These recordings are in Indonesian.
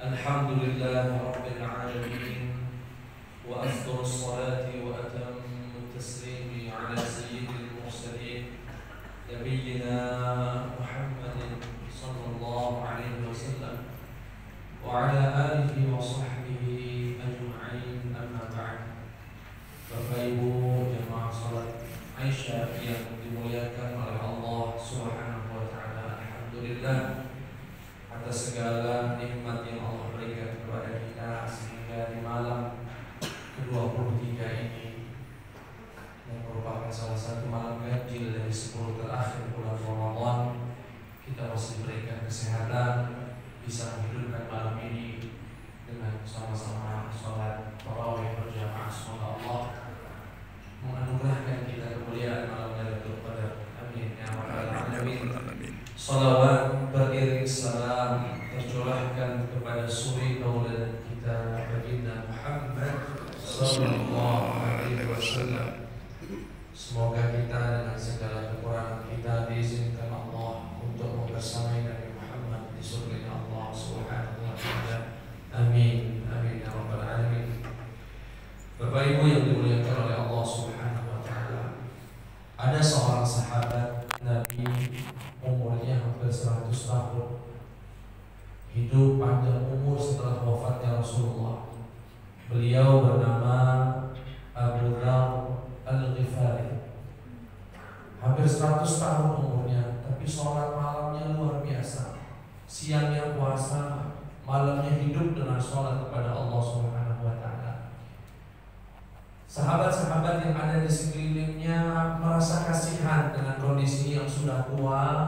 الحمد لله رب العالمين وأفضل الصلاة وأتم التسليم على سيد المرسلين نبينا محمد صلى الله عليه وسلم وعلى آله وصحبه أجمعين. أما بعد. Bapak Ibu jemaah salat Aisyah yang dimuliakan oleh Allah Subhanahu wa taala, alhamdulillah atas segala nikmat yang Allah berikan kepada kita sehingga di malam ke-23 ini yang merupakan salah satu malam ganjil dari 10 terakhir bulan Ramadan, kita masih diberikan kesehatan bisa menghidupkan malam ini dengan sama-sama sholat tarawih berjamaah. Semoga Allah menganugerahkan kita kemuliaan malam Lailatul Qadar. Amin ya rabbal alamin. Salawat beriring salam tercurahkan kepada suri tauladan kita baginda Muhammad sallallahu alaihi wasallam. Semoga kita dengan segala kekurangan kita diizinkan Allah untuk membersamai Nabi Muhammad di surga Allah Subhanahu wa taala. Amin amin ya rabbal alamin. Bapak Ibu yang dimuliakan oleh Allah Subhanahu wa taala, ada seorang sahabat Nabi, umurnya hampir 100 tahun, hidup panjang umur setelah wafatnya Rasulullah. Beliau bernama Abu Dzar Al-Ghifari. Hampir 100 tahun umurnya, tapi sholat malamnya luar biasa. Siangnya puasa, malamnya hidup dengan sholat kepada Allah Subhanahu wa taala. Sahabat-sahabat yang ada di sekelilingnya merasa kasihan dengan kondisi yang sudah tua,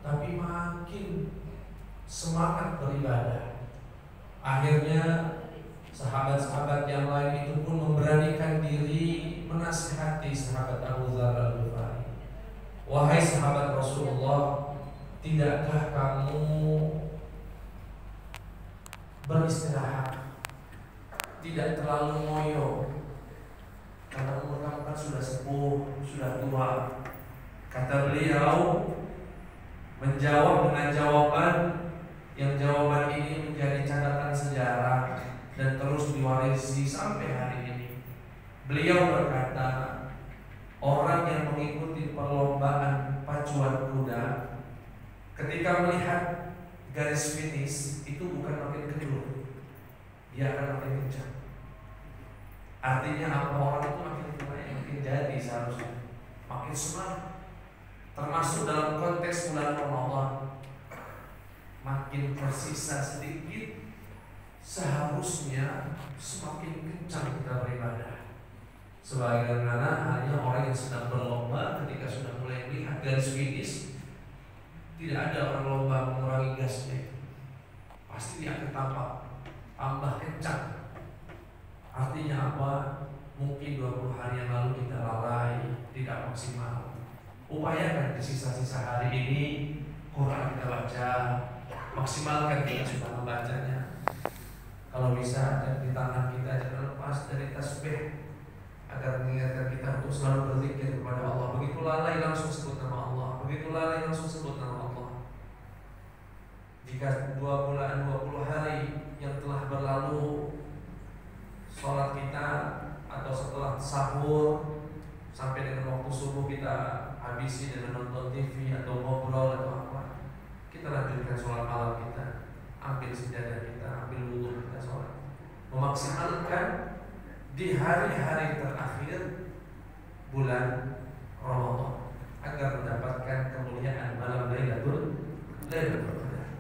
tapi makin semangat beribadah. Akhirnya sahabat-sahabat yang lain itu pun memberanikan diri menasihati sahabat Abu Dzar Al-Ghifari. Wahai sahabat Rasulullah, tidakkah kamu beristirahat, tidak terlalu ngoyo? Karena umur kamu kan sudah sepuh, sudah tua. Kata beliau menjawab dengan jawaban yang jawaban ini menjadi catatan sejarah dan terus diwarisi sampai hari ini. Beliau berkata, orang yang mengikuti perlombaan pacuan kuda ketika melihat garis finish itu bukan makin kendur, dia akan makin kencang. Artinya apa? Orang itu makin tua, makin jadi seharusnya makin semangat. Termasuk dalam konteks bulan Ramadan, makin tersisa sedikit, seharusnya semakin kencang kita beribadah. Sebagaimana halnya orang yang sedang berlomba, ketika sudah mulai melihat garis finish, tidak ada orang lomba mengurangi gasnya, pasti dia akan tambah kencang. Artinya apa? Mungkin 20 hari yang lalu kita lalai, tidak maksimal. Upayakan di sisa-sisa hari ini Quran kita baca, maksimalkan kita sudah membacanya. Kalau bisa di tangan kita jangan lepas dari tasbih, agar mengingatkan kita untuk selalu berzikir kepada Allah. Begitu lalai langsung sebut nama Allah, begitu lalai langsung sebut nama Allah. Jika 20 hari yang telah berlalu sholat kita atau setelah sahur sampai dengan waktu subuh kita habisi dengan nonton TV atau ngobrol atau apa, kita lanjutkan sholat malam kita, ambil sejadah kita, ambil wudhu kita sholat, memaksimalkan di hari-hari terakhir bulan Ramadan agar mendapatkan kemuliaan malam Lailatul Qadar.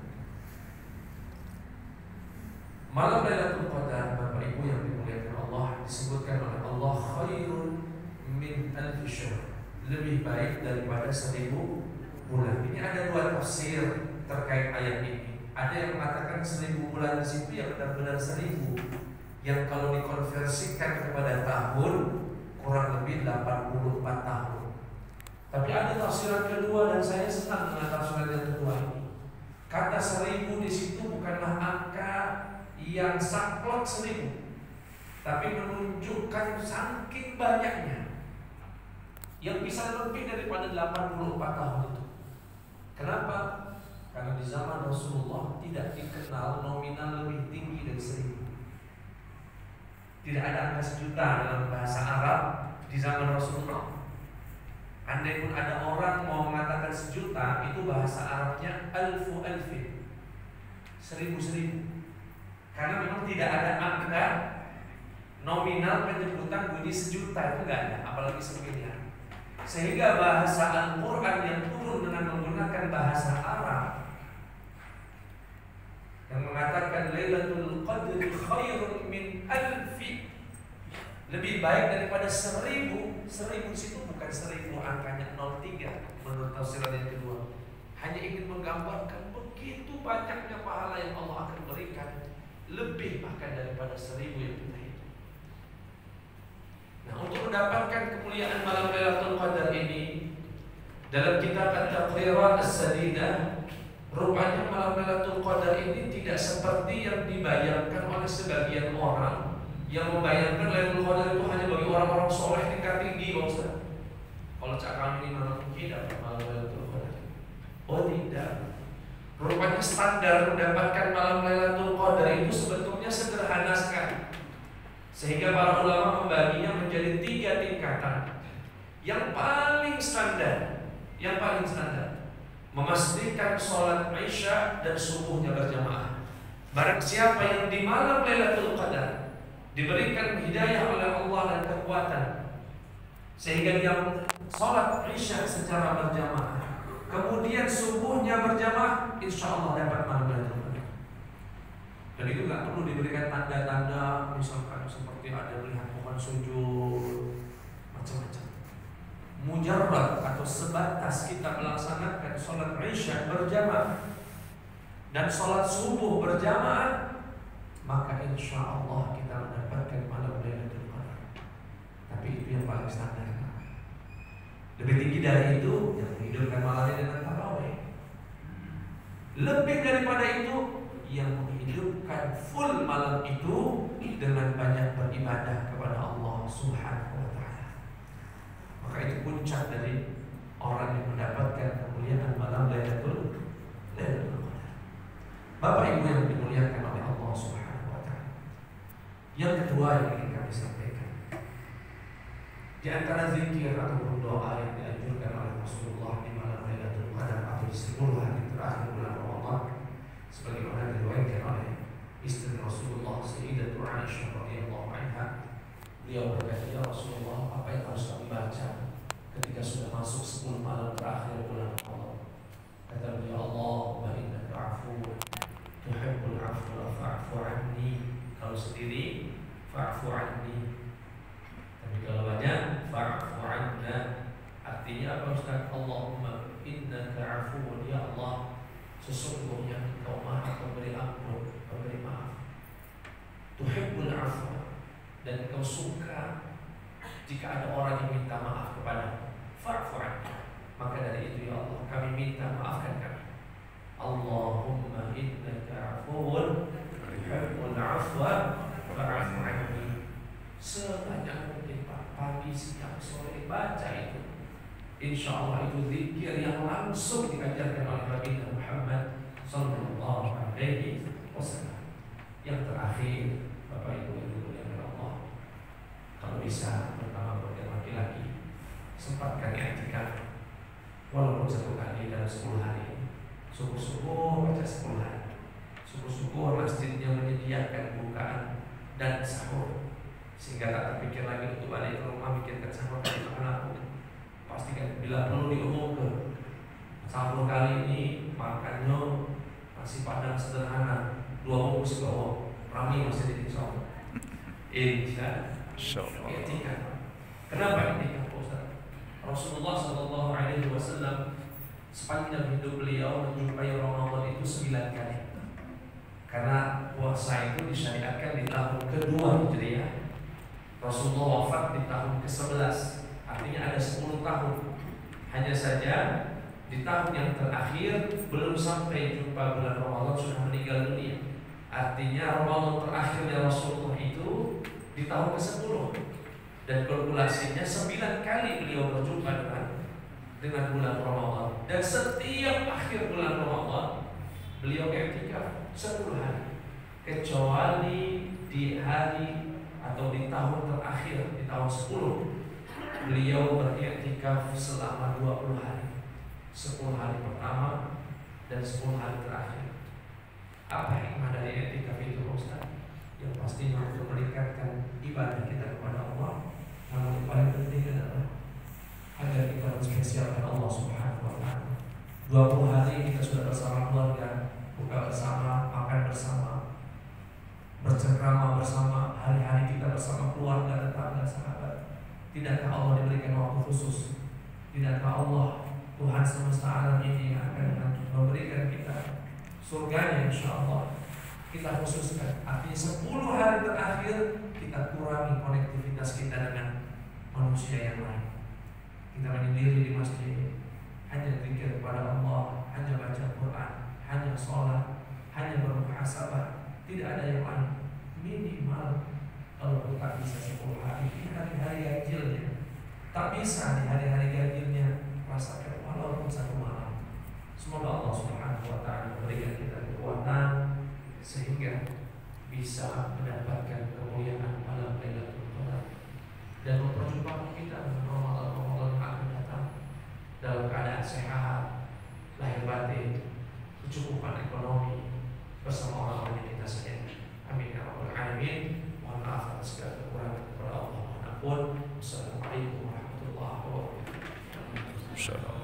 Malam Lailatul Qadar, Bapak Ibu yang dimuliakan Allah, disebutkan oleh Allah khairun min alfi syahr, lebih baik daripada 1000 bulan. Ini ada dua tafsir terkait ayat ini. Ada yang mengatakan 1000 bulan di situ yang benar-benar 1000, yang kalau dikonversikan kepada tahun kurang lebih 84 tahun. Tapi ada tafsiran kedua dan saya senang dengan tafsiran yang kedua ini. Kata 1000 di situ bukanlah angka yang saklek 1000, tapi menunjukkan saking banyaknya yang bisa lebih daripada 84 tahun itu. Kenapa? Karena di zaman Rasulullah tidak dikenal nominal lebih tinggi dari 1000. Tidak ada angka sejuta dalam bahasa Arab di zaman Rasulullah. Andai pun ada orang mau mengatakan sejuta, itu bahasa Arabnya alfu alfin, 1000. Karena memang tidak ada angka nominal penyebutan bunyi sejuta, itu enggak ada, apalagi semiliar. Sehingga bahasa Al-Quran yang turun dengan menggunakan bahasa Arab yang mengatakan Lailatul Qadri khairun min alfi, lebih baik daripada 1000. 1000 situ bukan 1000 angkanya 03 menurut tafsiran yang kedua. Hanya ingin menggambarkan begitu banyaknya pahala yang Allah akan berikan, lebih bahkan daripada 1000 yang kita hitung. Nah, untuk mendapatkan kemuliaan malam Lailatul Qadar ini, dalam kitab At-Taqrirat As-Sadidah, rupanya malam Lailatul Qadar ini tidak seperti yang dibayangkan oleh sebagian orang yang membayangkan Lailatul Qadar itu hanya bagi orang-orang soleh tingkat tinggi, Pak Ustaz. Kalau cak kami ini mana mungkin dapat malam Lailatul Qadar? Oh tidak. Rupanya standar mendapatkan malam Lailatul Qadar itu sebetulnya sederhana sekali. Sehingga para ulama membaginya menjadi 3 tingkatan. Yang paling standar, memastikan sholat Isya dan subuhnya berjamaah. Barang siapa yang di malam Lailatul Qadar diberikan hidayah oleh Allah dan kekuatan, sehingga dia sholat Isya secara berjamaah, kemudian subuhnya berjamaah, insya Allah dapat malam Lailatul Qadar. Dan itu nggak perlu diberikan tanda-tanda, misalkan seperti ada melihat pohon sujud, macam-macam. Mujarrad atau sebatas kita melaksanakan sholat Isya berjamaah dan sholat subuh berjamaah, maka insya Allah kita mendapatkan malam Lailatul Qadar. Tapi itu yang paling standar. Lebih tinggi dari itu, yang menghidupkan malamnya dengan tarawih. Lebih daripada itu, yang menghidupkan full malam itu dengan banyak beribadah kepada Allah Subhanahu wa Ta'ala. Maka itu puncak dari orang yang mendapatkan kemuliaan malam Lailatul Qadar. Bapak Ibu yang dimuliakan oleh Allah Subhanahu wa Ta'ala, yang kedua yang ingin kami sampaikan, di antara zikir atau doa yang dianjurkan oleh Rasulullah di malam Lailatul Qadar atau di 10 hari terakhir bulan Ramadan, sebagaimana diriwayatkan oleh istri Rasulullah Sayyidatul Aisyah radhiyallahu anha. Beliau berkata, "Ya Rasulullah, apa yang harus kami baca ketika sudah masuk 10 malam terakhir bulan Ramadan?" Kata beliau, "Allahumma innaka 'afuwwun tuhibbul 'afwa fa'fu 'anni." Kalau sendiri, fa'fu 'anni. Tapi kalau banyak, fa'fu 'anna. Artinya apa Ustaz? Allahumma innaka 'afuwwun, ya Allah, sesungguhnya Engkau Maha Pemberi ampun, pemberi maaf. Tuhibbul 'afwa, dan Engkau suka jika ada orang yang minta maaf kepada, fa'fu 'anna. Maka dari itu ya Allah, kami minta maafkan kami. Allahumma innaka 'afuwwun tuhibbul 'afwa fa'fu 'anni. Sebanyak mungkin Pak, pagi, siang, sore baca itu. Insya Allah itu zikir yang langsung diajarkan oleh Nabi Muhammad Sallallahu Alaihi Wasallam. Yang terakhir, Bapak Ibu yang Allah, kalau bisa pertama buat yang laki-laki, sempatkan i'tikaf walaupun 1 kali dalam 10 hari. Subuh-subuh baca 10 hari. Subuh-subuh masjidnya menyediakan bukaan dan sahur, sehingga tak terpikir lagi untuk balik ke rumah bikinkan sahur dari makan aku. Pastikan bila perlu diumumkan, sahur kali ini makannya nasi padang sederhana 2 bungkus bawang, rami masih di insya Allah. Insya Allah. Kenapa ini Ustaz? Rasulullah Sallallahu Alaihi Wasallam sepanjang hidup beliau menjumpai Ramadan itu 9 kali. Karena puasa itu disyariatkan di tahun kedua Hijriah. Rasulullah wafat di tahun ke-11. Artinya ada 10 tahun. Hanya saja di tahun yang terakhir belum sampai jumpa bulan Ramadan sudah meninggal dunia. Artinya Ramadan terakhirnya Rasulullah itu di tahun ke-10. Dan kalkulasinya 9 kali beliau berjumpa dengan bulan Ramadan. Dan setiap akhir bulan Ramadan Beliau i'tikaf 10 hari, kecuali di hari atau di tahun terakhir, di tahun 10 beliau beriktikaf selama 20 hari, 10 hari pertama dan 10 hari terakhir. Apa hikmah dari iktikaf itu, Ustaz? Yang pastinya untuk meningkatkan ibadah kita kepada Allah. Namun yang paling penting adalah agar kita menspesialkan Allah Subhanahu wa Ta'ala. 20 hari kita sudah bersama keluarga, buka bersama, makan bersama, bercengkrama bersama, hari-hari kita bersama keluarga, tetangga, sahabat. Tidakkah Allah diberikan waktu khusus? Tidakkah Allah Tuhan semesta alam ini akan memberikan kita surganya, insya Allah? Kita khususkan, artinya 10 hari terakhir kita kurangi konektivitas kita dengan manusia yang lain. Kita menyendiri di masjid, hanya zikir kepada Allah, hanya baca Quran, hanya sholat, hanya bermuhasabah, tidak ada yang lain. Minimal kalau kita bisa 10 hari di hari-hari ganjilnya, tak bisa di hari-hari ganjilnya rasakan walaupun 1 malam. Semoga Allah Subhanahu wa Ta'ala memberikan kita kekuatan sehingga bisa mendapatkan kemuliaan malam Lailatul Qadar dan memperjumpakan kita dengan Ramadan yang akan datang dalam keadaan sehat, lahir batin, kecukupan ekonomi bersama orang-orang yang kita sayangi. Amin ya rabbal alamin. Mohon maaf atas segala kekurangan kepada Allah. Wassalamualaikum warahmatullahi wabarakatuh.